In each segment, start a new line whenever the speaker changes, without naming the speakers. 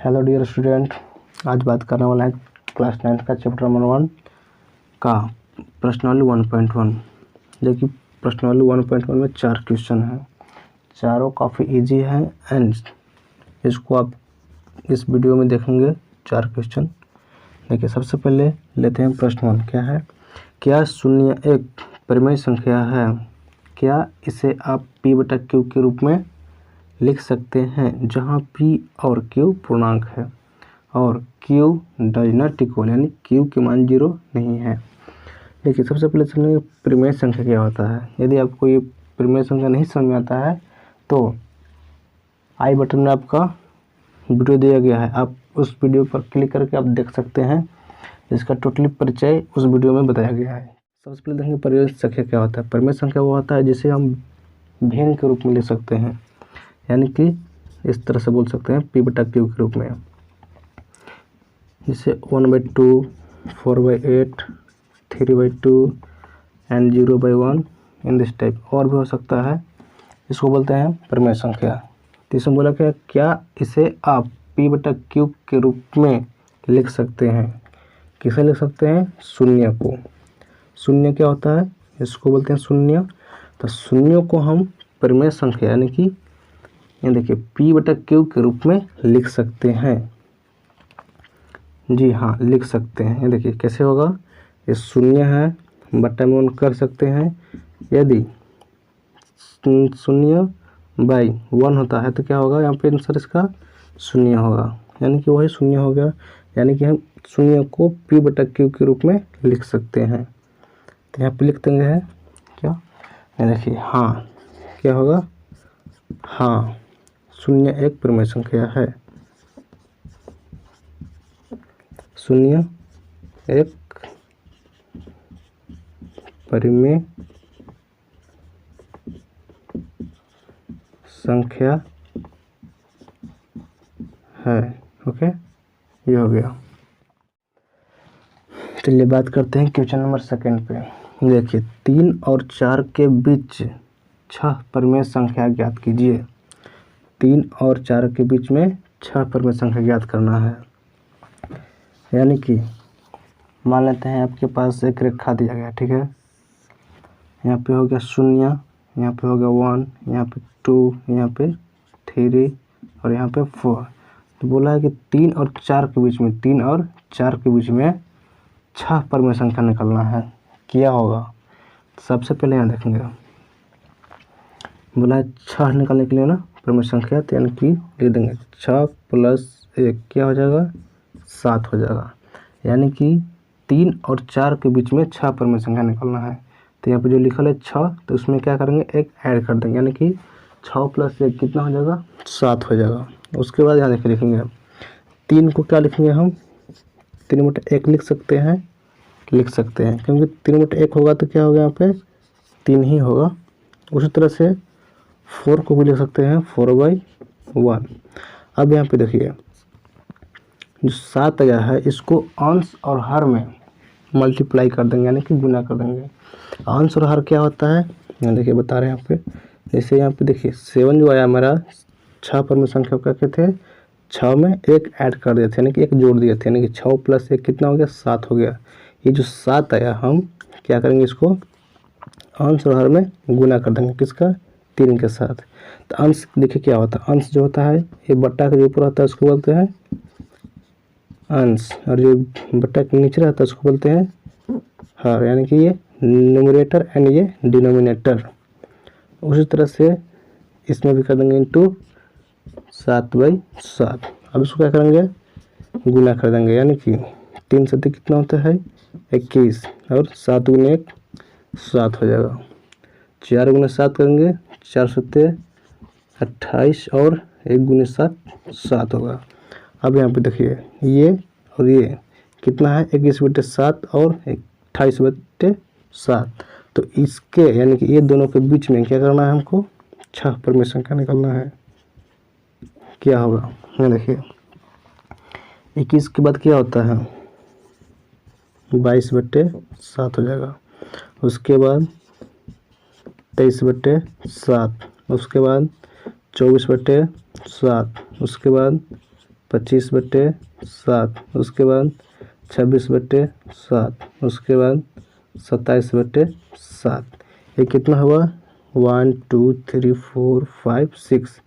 Hello dear student, आज बात करने वाला है क्लास 9 का चैप्टर नंबर 1 का प्रश्नावली 1.1। देखिए प्रश्नावली 1.1 में 4 क्वेश्चन हैं, चारों काफ़ी इजी हैं एंड इसको आप इस वीडियो में देखेंगे 4 क्वेश्चन। देखिए सबसे पहले लेते हैं प्रश्न 1। क्या है? क्या शून्य एक परिमेय संख्या है? क्या इसे आप p/q के रूप में लिख सकते हैं जहां p और q पूर्णांक है और q डज नॉट इक्वल यानी q के मान 0 नहीं है। देखिए सबसे पहले समझेंगे परिमेय संख्या क्या होता है। यदि आपको ये परिमेय संख्या नहीं समझ में आता है तो आई बटन में आपका वीडियो दिया गया है, आप उस वीडियो पर क्लिक करके आप देख सकते हैं। इसका टोटली परिचय उस वीडियो में बताया गया है। सबसे पहले देखेंगे परिमेय संख्या क्या होता है। परिमेय संख्या वो होता है जिसे हम भिन्न के रूप में लिख सकते हैं, यानी कि इस तरह से बोल सकते हैं p/q के रूप में, जिसे 1/2, 4/8, 3/2 एंड 0/1 इन दिस टाइप और भी हो सकता है। इसको बोलते हैं परिमेय संख्या। तो इसमें बोला क्या इसे आप p/q के रूप में लिख सकते हैं। किसे लिख सकते हैं? शून्य को। शून्य क्या होता है? इसको बोलते हैं शून्य। तो शून्य को हम परिमेय संख्या यानी कि ये देखिए p/q के रूप में लिख सकते हैं। जी हाँ, लिख सकते हैं। ये देखिए कैसे होगा, ये शून्य है बटा में 1 कर सकते हैं। यदि 0/1 होता है तो क्या होगा, यहाँ पे आंसर इसका शून्य होगा, यानी कि वही शून्य हो गया। यानी कि हम शून्य को p/q के रूप में लिख सकते हैं। तो यहाँ पे लिख देंगे है क्या, ये देखिए हाँ, क्या होगा, हाँ शून्य एक परिमेय संख्या है। शून्य एक परिमेय संख्या है। ओके, ये हो गया। चलिए बात करते हैं क्वेश्चन नंबर 2 पे। देखिए 3 और 4 के बीच 6 परिमेय संख्या ज्ञात कीजिए। 3 और 4 के बीच में 6 परिमेय संख्या ज्ञात करना है। यानी कि मान लेते हैं आपके पास एक रेखा दिया गया, ठीक है। यहाँ पे हो गया 0, यहाँ पे हो गया 1, यहाँ पे 2, यहाँ पे 3 और यहाँ पे 4। तो बोला है कि 3 और 4 के बीच में 3 और 4 के बीच में 6 परिमेय संख्या निकलना है। क्या होगा? सबसे पहले यहाँ देखेंगे, बोला है 6 निकालने के लिए ना परिमेय संख्या, तो यानी कि लिख देंगे 6 + 1 क्या हो जाएगा, 7 हो जाएगा। यानी कि 3 और 4 के बीच में 6 परिमेय संख्या निकालना है। तो यहाँ पे जो लिखल है 6, तो उसमें क्या करेंगे, एक ऐड कर देंगे, यानी कि 6 + 1 कितना हो जाएगा, 7 हो जाएगा। उसके बाद यहाँ देखिए लिखेंगे 3 को क्या लिखेंगे हम, 3/1 लिख सकते हैं, क्योंकि 3/1 होगा तो क्या होगा, यहाँ पे 3 ही होगा। उसी तरह से 4 को भी लिख सकते हैं 4/1। अब यहाँ पे देखिए जो 7 आया है इसको अंश और हर में मल्टीप्लाई कर देंगे, यानी कि गुना कर देंगे। अंश और हर क्या होता है, यहाँ देखिए बता रहे हैं यहाँ पे। जैसे यहाँ पे देखिए 7 जो आया हमारा 6 परिमेय संख्या क्या कहते हैं, 6 में 1 ऐड कर दिए थे, यानी कि 1 जोड़ दिए थे, यानी कि 6 + 1 कितना हो गया, 7 हो गया। ये जो 7 आया हम क्या करेंगे, इसको अंश और हर में गुना कर देंगे, किसका, 3 के साथ। तो अंश देखिए क्या होता है, अंश जो होता है ये बट्टा के जो ऊपर होता है उसको बोलते हैं अंश, और जो बट्टा के नीचे रहता है उसको बोलते हैं हर, यानी कि ये न्यूमरेटर एंड ये डिनोमिनेटर। उसी तरह से इसमें भी कर देंगे इंटू 7/7। अब इसको क्या करेंगे, गुना कर देंगे, यानी कि 3 × 7 कितना होता है, 21 और 7 × 1 7 हो जाएगा। 4 × 7 करेंगे, 4 × 7 28 और 1 × 7 7 होगा। अब यहाँ पे देखिए ये और ये कितना है, 21/7 और 28/7। तो इसके यानी कि ये दोनों के बीच में क्या करना है, हमको 6 परिमेय संख्या निकालना है। क्या होगा, यहाँ देखिए 21 के बाद क्या होता है, 22/7 हो जाएगा। उसके बाद 23/7, उसके बाद 24/7, उसके बाद 25/7, उसके बाद 26/7, उसके बाद 27/7। ये कितना हुआ 1 2 3 4 5 6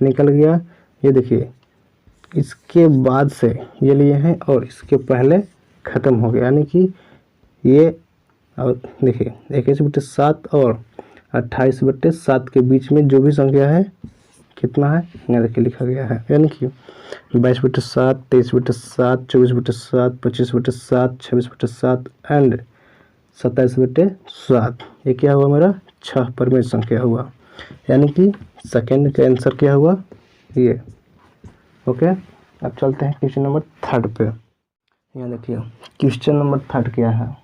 निकल गया। ये देखिए इसके बाद से ये लिए हैं और इसके पहले ख़त्म हो गया, यानी कि ये, और देखिए 21/7 और 28/7 के बीच में जो भी संख्या है कितना है यहाँ देखिए लिखा गया है, यानी कि 22/7, 23/7, 24/7, 25/7, 26/7 एंड 27/7। ये क्या हुआ मेरा 6 परमेय संख्या हुआ, यानी कि सेकेंड का आंसर क्या हुआ ये। ओके, अब चलते हैं क्वेश्चन नंबर 3 पे। यहाँ देखिए क्वेश्चन नंबर 3 क्या है।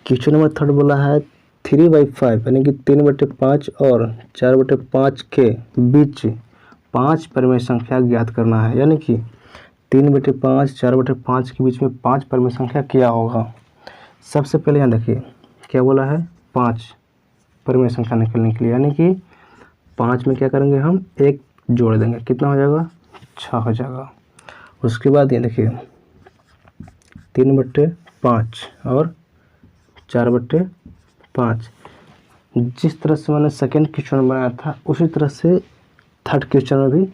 क्वेश्चन नंबर 3 बोला है 3/5 यानी कि 3/5 और 4/5 के बीच 5 परमेय संख्या ज्ञात करना है, यानी कि 3/5 4/5 के बीच में 5 परमेय संख्या क्या होगा। सबसे पहले यहाँ देखिए क्या बोला है 5 परमेय संख्या निकलने के लिए, यानी कि 5 में क्या करेंगे हम 1 जोड़ देंगे, कितना हो जाएगा 6 हो जाएगा। उसके बाद ये देखिए 3/5 और 4/5, जिस तरह से मैंने सेकेंड क्वेश्चन बनाया था उसी तरह से थर्ड क्वेश्चन में भी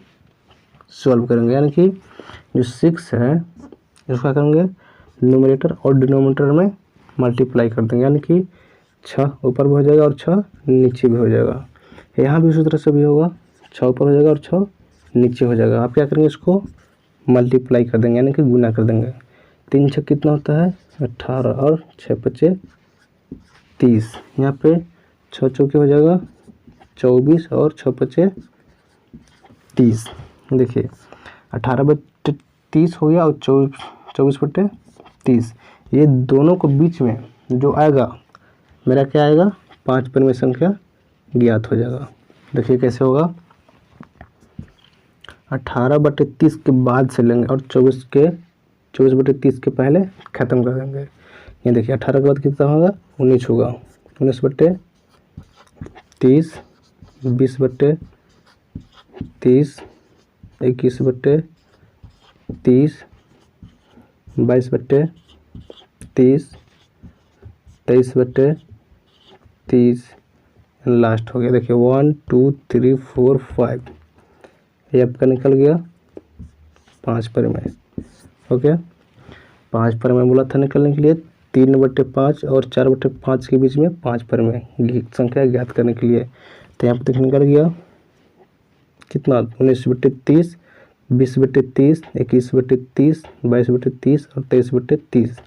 सॉल्व करेंगे, यानी कि जो 6 है इसका करेंगे न्यूमरेटर और डिनोमिनेटर में मल्टीप्लाई कर देंगे, यानी कि 6 ऊपर भी हो जाएगा और 6 नीचे भी हो जाएगा। यहाँ भी उसी तरह से भी होगा, 6 ऊपर हो जाएगा और 6 नीचे हो जाएगा। आप क्या करेंगे इसको मल्टीप्लाई कर देंगे, यानी कि गुना कर देंगे। 3 6 कितना होता है 18 और 6 5 30। यहाँ पे 6 चौके हो जाएगा 24 और 6 5 30। देखिए 18/30 हो गया और 24/30। ये दोनों को बीच में जो आएगा मेरा क्या आएगा 5 परमेय संख्या ज्ञात हो जाएगा। देखिए कैसे होगा 18/30 के बाद से लेंगे और 24/30 के पहले ख़त्म कर देंगे। ये देखिए 18 के बाद कितना होगा 19 होगा, 19/30, 20/30, 21/30, 22/30, 23/30 लास्ट हो गया। देखिए 1 2 3 4 5 ये आपका निकल गया 5 परमेय। ओके, 5 परमेय बोला था निकलने के लिए, 3/5 और 4/5 के बीच में 5 परमेय संख्या ज्ञात करने के लिए। तो यहाँ पर देखिए निकल गया कितना 19/30, 20/30, 21/30, 22/30 और 23/30।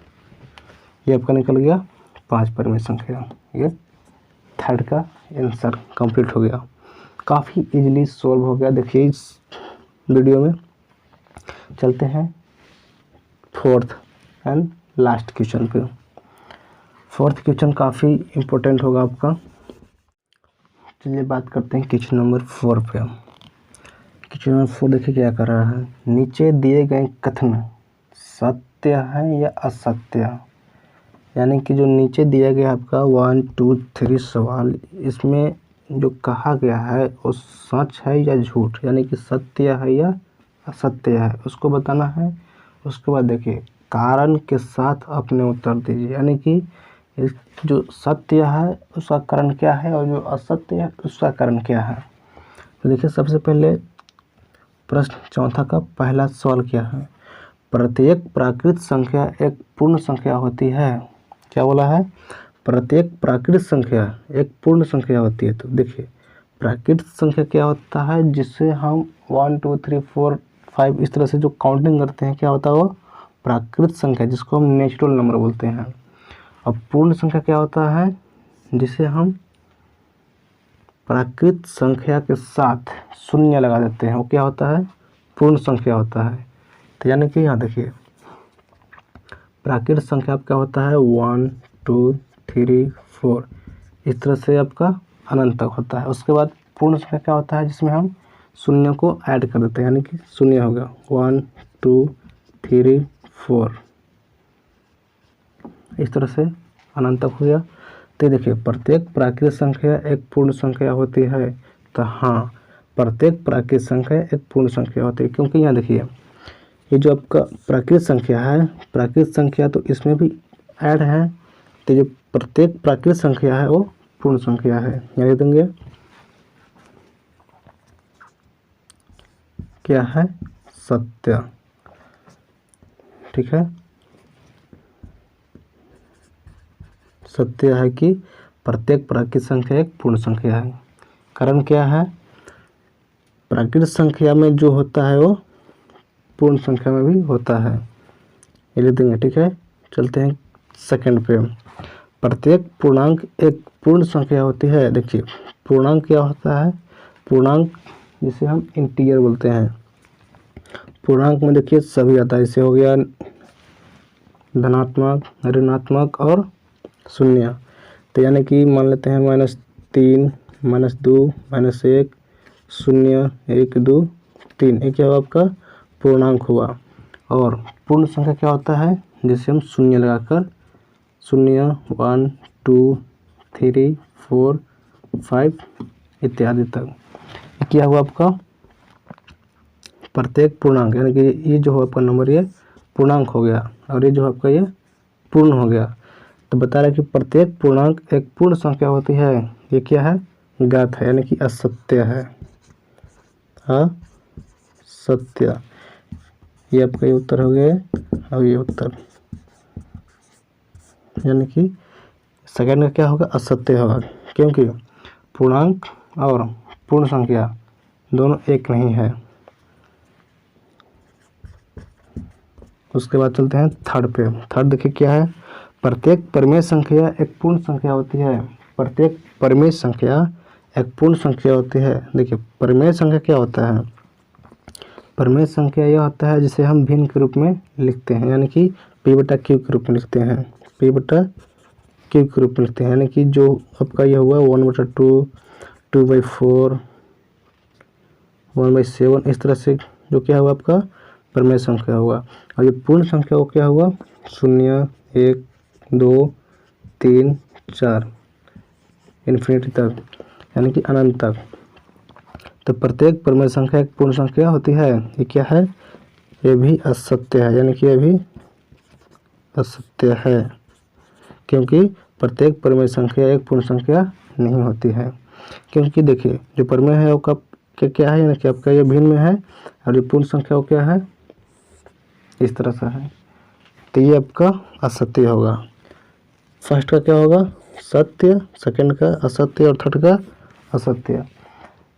ये आपका निकल गया 5 परमेय संख्या। ये थर्ड का आंसर कंप्लीट हो गया, काफ़ी इजीली सॉल्व हो गया। देखिए इस वीडियो में चलते हैं 4th एंड लास्ट क्वेश्चन पे। 4th क्वेश्चन काफ़ी इम्पोर्टेंट होगा आपका। चलिए बात करते हैं क्वेश्चन नंबर 4 पे। क्वेश्चन नंबर 4 देखिए क्या कर रहा है, नीचे दिए गए कथन सत्य है या असत्य, यानी कि जो नीचे दिया गया आपका 1 2 3 सवाल, इसमें जो कहा गया है वो सच है या झूठ, यानी कि सत्य है या असत्य है, उसको बताना है। उसके बाद देखिए कारण के साथ अपने उत्तर दीजिए, यानी कि जो सत्य है उसका कारण क्या है और जो असत्य है उसका कारण क्या है। तो देखिए सबसे पहले प्रश्न 4 का पहला सवाल क्या है, प्रत्येक प्राकृत संख्या एक पूर्ण संख्या होती है। क्या बोला है, प्रत्येक प्राकृत संख्या एक पूर्ण संख्या होती है। तो देखिए प्राकृत संख्या क्या होता है, जिससे हम 1 2 3 4 5 इस तरह से जो काउंटिंग करते हैं क्या होता है वो प्राकृत संख्या, जिसको हम नेचुरल नंबर बोलते हैं। अब पूर्ण संख्या क्या होता है, जिसे हम प्राकृत संख्या के साथ शून्य लगा देते हैं, वो क्या होता है पूर्ण संख्या होता है। तो यानी कि यहाँ देखिए प्राकृत संख्या आपका होता है 1 2 3 4 इस तरह से आपका अनंत तक होता है। उसके बाद पूर्ण संख्या क्या होता है, जिसमें हम शून्य को ऐड कर देते हैं, यानी कि शून्य होगा 1 2 3 4 इस तरह से अनंत तक हो गया। तो देखिए प्रत्येक प्राकृत संख्या एक पूर्ण संख्या होती है। तो हाँ प्रत्येक प्राकृत संख्या एक पूर्ण संख्या होती है, क्योंकि यहाँ देखिए ये जो आपका प्राकृत संख्या है, प्राकृत संख्या तो इसमें भी ऐड है, तो जो प्रत्येक प्राकृत संख्या है वो पूर्ण संख्या है। यहाँ लिख देंगे क्या है, सत्य। ठीक है, सत्य है कि प्रत्येक प्राकृत संख्या एक पूर्ण संख्या है। कारण क्या है, प्राकृत संख्या में जो होता है वो पूर्ण संख्या में भी होता है, ये लिख देंगे। ठीक है, चलते हैं सेकंड पे। प्रत्येक पूर्णांक एक पूर्ण संख्या होती है। देखिए पूर्णांक क्या होता है, पूर्णांक जिसे हम इंटीजर बोलते हैं। पूर्णांक में देखिए सभी आता है, जैसे हो गया धनात्मक, ऋणात्मक और शून्य। तो यानी कि मान लेते हैं -3, -2, -1, 0, 1, 2, 3, ये क्या हुआ आपका पूर्णांक हुआ। और पूर्ण संख्या क्या होता है, जिसे हम शून्य लगाकर 0, 1, 2, 3, 4, 5 इत्यादि तक, क्या हुआ आपका प्रत्येक पूर्णांक, यानी कि ये जो हो आपका नंबर ये पूर्णांक हो गया और ये जो आपका ये पूर्ण हो गया। तो बता रहा है कि प्रत्येक पूर्णांक एक पूर्ण संख्या होती है। ये क्या है, ज्ञात है, यानी कि असत्य है, असत्य। ये आपका ये उत्तर हो गया और ये उत्तर, यानी कि सेकंड का क्या होगा, असत्य होगा, क्योंकि पूर्णांक और पूर्ण संख्या दोनों एक नहीं है। उसके बाद चलते हैं थर्ड पे। थर्ड देखिए क्या है, प्रत्येक परिमेय संख्या एक पूर्ण संख्या होती है। प्रत्येक परिमेय संख्या एक पूर्ण संख्या होती है। देखिए परिमेय संख्या क्या होता है, परिमेय संख्या यह होता है जिसे हम भिन्न के रूप में लिखते हैं, यानी कि p/q के रूप में लिखते हैं, p/q के रूप में लिखते हैं। यानी कि जो आपका यह हुआ 1/2, 2/4, 1/7, इस तरह से जो क्या हुआ आपका परिमेय संख्या हुआ। और ये पूर्ण संख्या को क्या हुआ 0, 1, 2, 3, 4 इन्फिनिटी तक, यानी कि अनंत तक। तो प्रत्येक परिमेय संख्या एक पूर्ण संख्या होती है। ये क्या है, ये भी असत्य है, यानी कि ये भी असत्य है, क्योंकि प्रत्येक परिमेय संख्या एक पूर्ण संख्या नहीं होती है। क्योंकि देखिए जो परिमेय है वो कब क्या है, यानी कि आपका ये भिन्न में है, और ये पूर्ण संख्या वो क्या है, इस तरह से है। तो ये आपका असत्य होगा। फर्स्ट का क्या होगा, सत्य, सेकंड का असत्य और थर्ड का असत्य।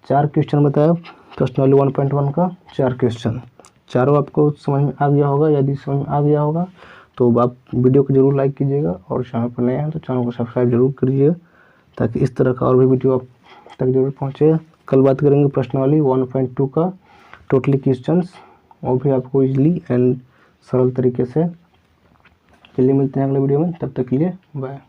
4 क्वेश्चन बताया प्रश्नावली 1.1 का, 4 क्वेश्चन, चारों आपको समझ में आ गया होगा। यदि समझ में आ गया होगा तो आप वीडियो को जरूर लाइक कीजिएगा, और चैनल पर नए हैं तो चैनल को सब्सक्राइब जरूर करिएगा, ताकि इस तरह का और भी वीडियो आप तक जरूर पहुँचे। कल बात करेंगे प्रश्नावली 1.2 का टोटली क्वेश्चंस, वो भी आपको इजीली एंड सरल तरीके से। चलिए मिलते हैं अगले वीडियो में, तब तक के लिए बाय।